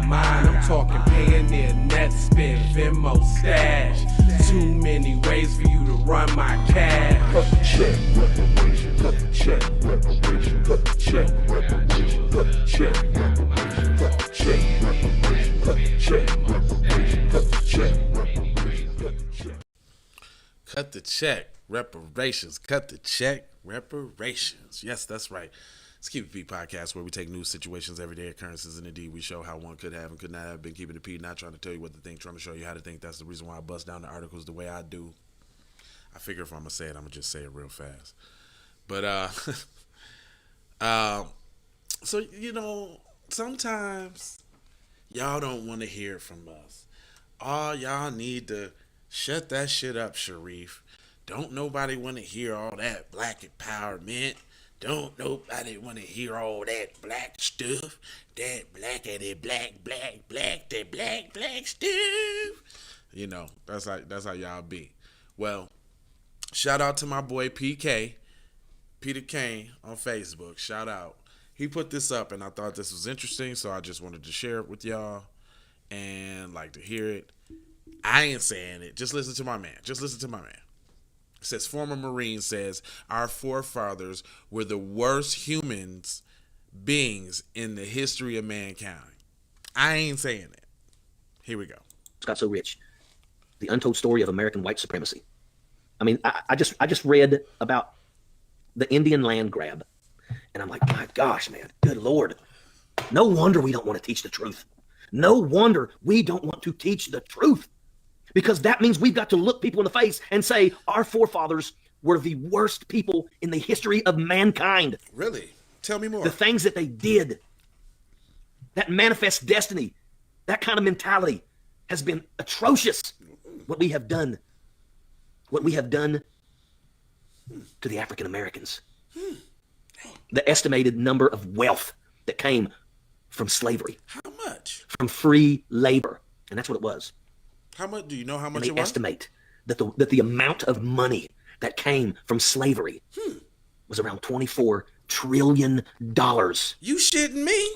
mind. I'm talking Payoneer, Netspin, Venmo, Stash. Too many ways for you to run my cash. Cut the check, reparations. Cut the check, reparations. Cut the check, reparations. Cut the check, reparations. Cut the check, reparations. Cut the check, reparations. Cut the check, reparations. Cut the check, reparations. Cut the check, reparations. Yes, that's right. It's Keep It P podcast, where we take news situations, everyday occurrences, and indeed we show how one could have and could not have been keeping it P. Not trying to tell you what to think, trying to show you how to think. That's the reason why I bust down the articles the way I do. I figure if I'm gonna say it, I'm gonna just say it real fast. But so sometimes y'all don't want to hear it from us. Oh, y'all need to shut that shit up, Sharif. Don't nobody want to hear all that black empowerment. Don't nobody want to hear all that black stuff. That black, that black stuff. That's how y'all be. Well, shout out to my boy PK, Peter Kane, on Facebook. Shout out. He put this up, and I thought this was interesting, so I just wanted to share it with y'all and like to hear it. I ain't saying it. Just listen to my man. It says, former Marine says, our forefathers were the worst beings in the history of mankind. I ain't saying it. Here we go. Got so rich. The untold story of American white supremacy. I mean, I just read about the Indian land grab, and I'm like, my gosh, man, good Lord. No wonder we don't want to teach the truth. No wonder we don't want to teach the truth. Because that means we've got to look people in the face and say our forefathers were the worst people in the history of mankind. Really? Tell me more. The things that they did, that manifest destiny, that kind of mentality has been atrocious. What we have done to the African Americans. The estimated number of wealth that came from slavery. How much? From free labor. And that's what it was. How much? Do you know how much it was? They estimate that the amount of money that came from slavery was around $24 trillion. You shitting me?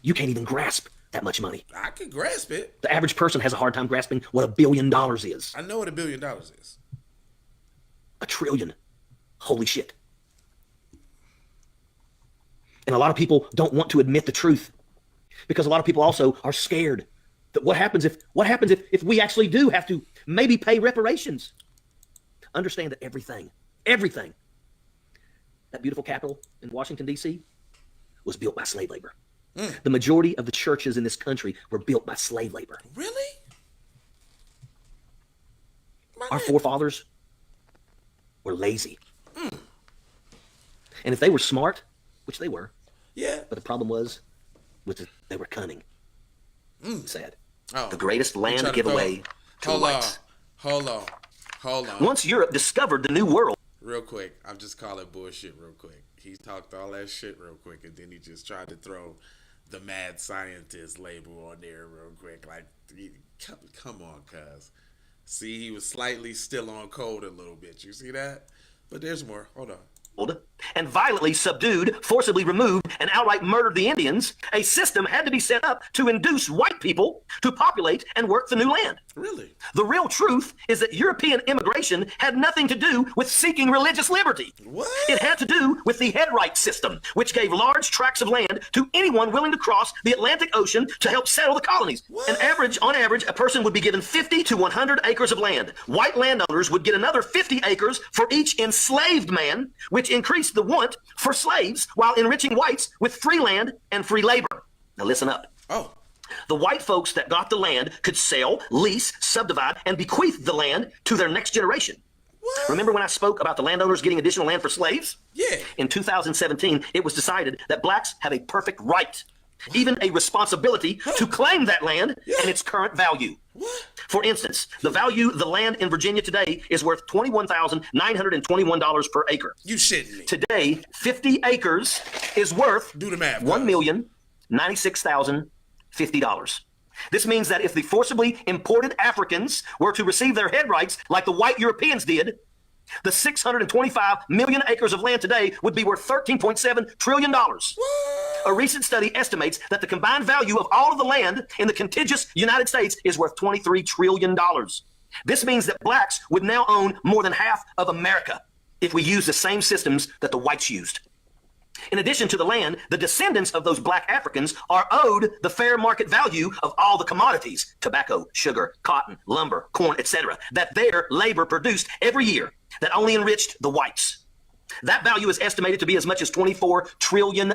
You can't even grasp that much money. I can grasp it. The average person has a hard time grasping what $1 billion is. I know what $1 billion is. $1 trillion. Holy shit. And a lot of people don't want to admit the truth because a lot of people also are scared. What happens if we actually do have to maybe pay reparations? Understand that everything, that beautiful capital in Washington, D.C. was built by slave labor. The majority of the churches in this country were built by slave labor. Really? Our forefathers were lazy. And if they were smart, which they were, yeah. But the problem was they were cunning. Sad. Oh, the greatest land giveaway to whites. Hold on. Once Europe discovered the new world. Real quick, I'm just calling bullshit real quick. He talked all that shit real quick, and then he just tried to throw the mad scientist label on there real quick. Like, come on, cuz. See, he was slightly still on code a little bit. You see that? But there's more. Hold on. And violently subdued, forcibly removed, and outright murdered the Indians, a system had to be set up to induce white people to populate and work the new land. Really? The real truth is that European immigration had nothing to do with seeking religious liberty. What? It had to do with the headright system, which gave large tracts of land to anyone willing to cross the Atlantic Ocean to help settle the colonies. What? On average, a person would be given 50 to 100 acres of land. White landowners would get another 50 acres for each enslaved man, which increased the want for slaves while enriching whites with free land and free labor. Now listen up. Oh. The white folks that got the land could sell, lease, subdivide, and bequeath the land to their next generation. What? Remember when I spoke about the landowners getting additional land for slaves? Yeah. In 2017, it was decided that blacks have a perfect right, even a responsibility to claim that land and its current value. What? For instance, the value of the land in Virginia today is worth $21,921 per acre. You shitting me. Today, 50 acres is worth Do the math, $1,096,050. This means that if the forcibly imported Africans were to receive their head rights like the white Europeans did, the 625 million acres of land today would be worth $13.7 trillion. A recent study estimates that the combined value of all of the land in the contiguous United States is worth $23 trillion. This means that blacks would now own more than half of America if we use the same systems that the whites used. In addition to the land, the descendants of those black Africans are owed the fair market value of all the commodities, tobacco, sugar, cotton, lumber, corn, etc., that their labor produced every year that only enriched the whites. That value is estimated to be as much as $24 trillion.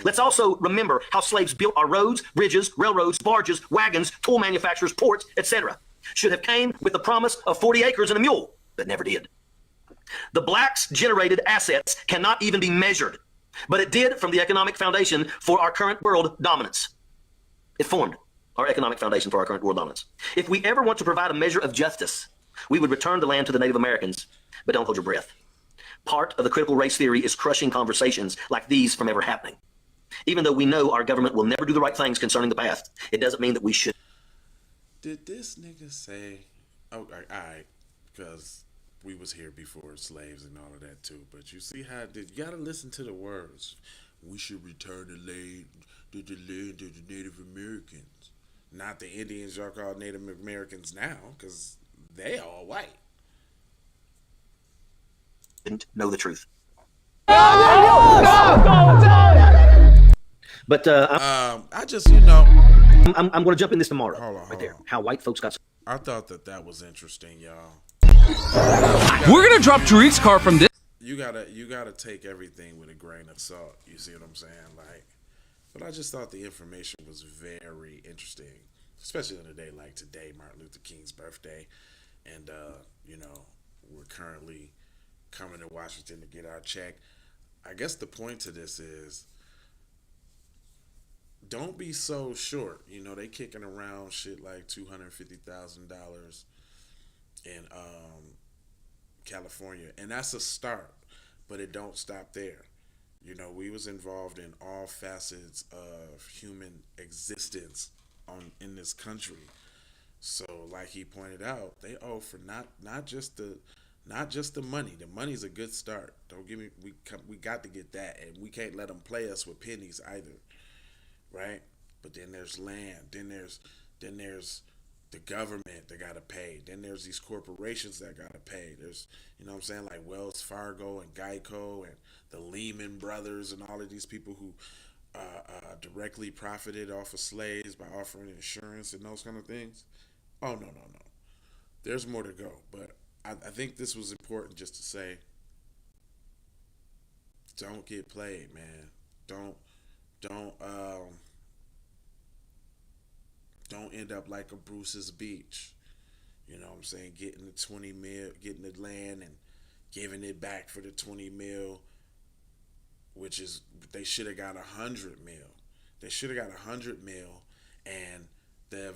Let's also remember how slaves built our roads, bridges, railroads, barges, wagons, tool manufacturers, ports, etc. Should have came with the promise of 40 acres and a mule, but never did. The blacks' generated assets cannot even be measured, but it did from the economic foundation for our current world dominance. It formed our economic foundation for our current world dominance. If we ever want to provide a measure of justice, we would return the land to the Native Americans, but don't hold your breath. Part of the critical race theory is crushing conversations like these from ever happening. Even though we know our government will never do the right things concerning the past, it doesn't mean that we should. Did this nigga say, oh, all right, because we was here before slaves and all of that too, but you see how you gotta listen to the words. We should return the land to the Native Americans, not the Indians y'all call Native Americans now, because they all white. Didn't know the truth. But I just, you know, I'm going to jump in this tomorrow. Hold on, right there. on. How white folks got. I thought that was interesting, y'all. We're gonna drop Tariq's car from this. You gotta take everything with a grain of salt. You see what I'm saying? Like, but I just thought the information was very interesting, especially on a day like today, Martin Luther King's birthday, and you know, we're currently coming to Washington to get our check. I guess the point to this is, don't be so short. You know, they kicking around shit like $250,000 in California, and that's a start, but it don't stop there. You know, we was involved in all facets of human existence in this country. So, like he pointed out, they owe for not just the money. The money's a good start. Don't give me we got to get that, and we can't let them play us with pennies either. Right? But then there's land, then there's the government that gotta pay, then there's these corporations that gotta pay. There's, you know what I'm saying, like Wells Fargo and Geico and the Lehman Brothers and all of these people who directly profited off of slaves by offering insurance and those kind of things. Oh, no. There's more to go, but I think this was important just to say, don't get played, man. Don't end up like a Bruce's Beach. You know what I'm saying? Getting the 20 mil, getting the land and giving it back for the 20 mil, which is, they should have got 100 mil. They should have got 100 mil, and the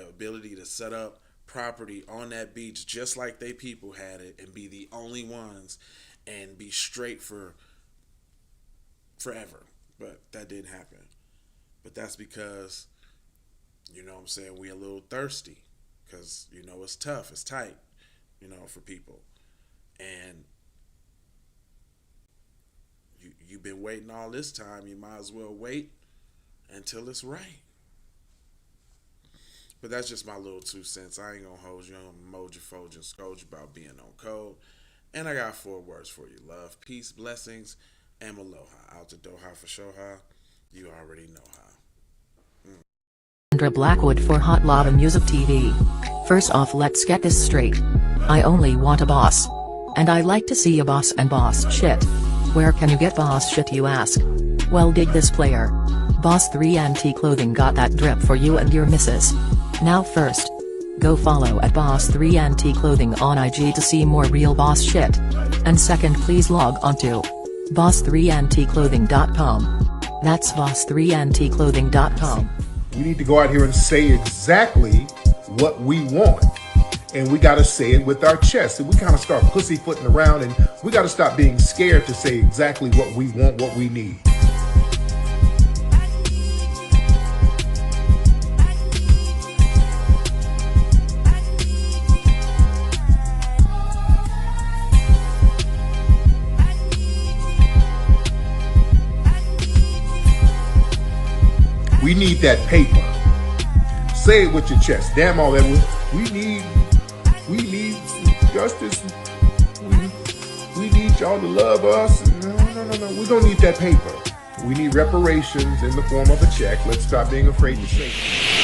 ability to set up property on that beach just like they people had it and be the only ones and be straight for forever. But that didn't happen. But that's because, you know what I'm saying, we a little thirsty, because, you know, it's tough, it's tight, you know, for people. And you've been waiting all this time, you might as well wait until it's right. But that's just my little 2 cents. I ain't gonna hold you on, mold you, fold you, and scold you about being on code. And I got 4 words for you: love, peace, blessings, and aloha. Out the doha for shoha. You already know how. Sandra Blackwood for Hot Lava Music TV. First off, let's get this straight. I only want a boss. And I like to see a boss and boss shit. Where can you get boss shit, you ask? Well, dig this player. Boss 3 Anti Clothing got that drip for you and your missus. Now first, go follow at Boss 3 Anti Clothing on IG to see more real boss shit. And second, please log on to boss3anticlothing.com. That's boss3anticlothing.com. We need to go out here and say exactly what we want. And we got to say it with our chest. And we kind of start pussyfooting around, and we got to stop being scared to say exactly what we want, what we need. need that paper. Say it with your chest. Damn all that. We need justice. We need y'all to love us. No. We don't need that paper. We need reparations in the form of a check. Let's stop being afraid to say it.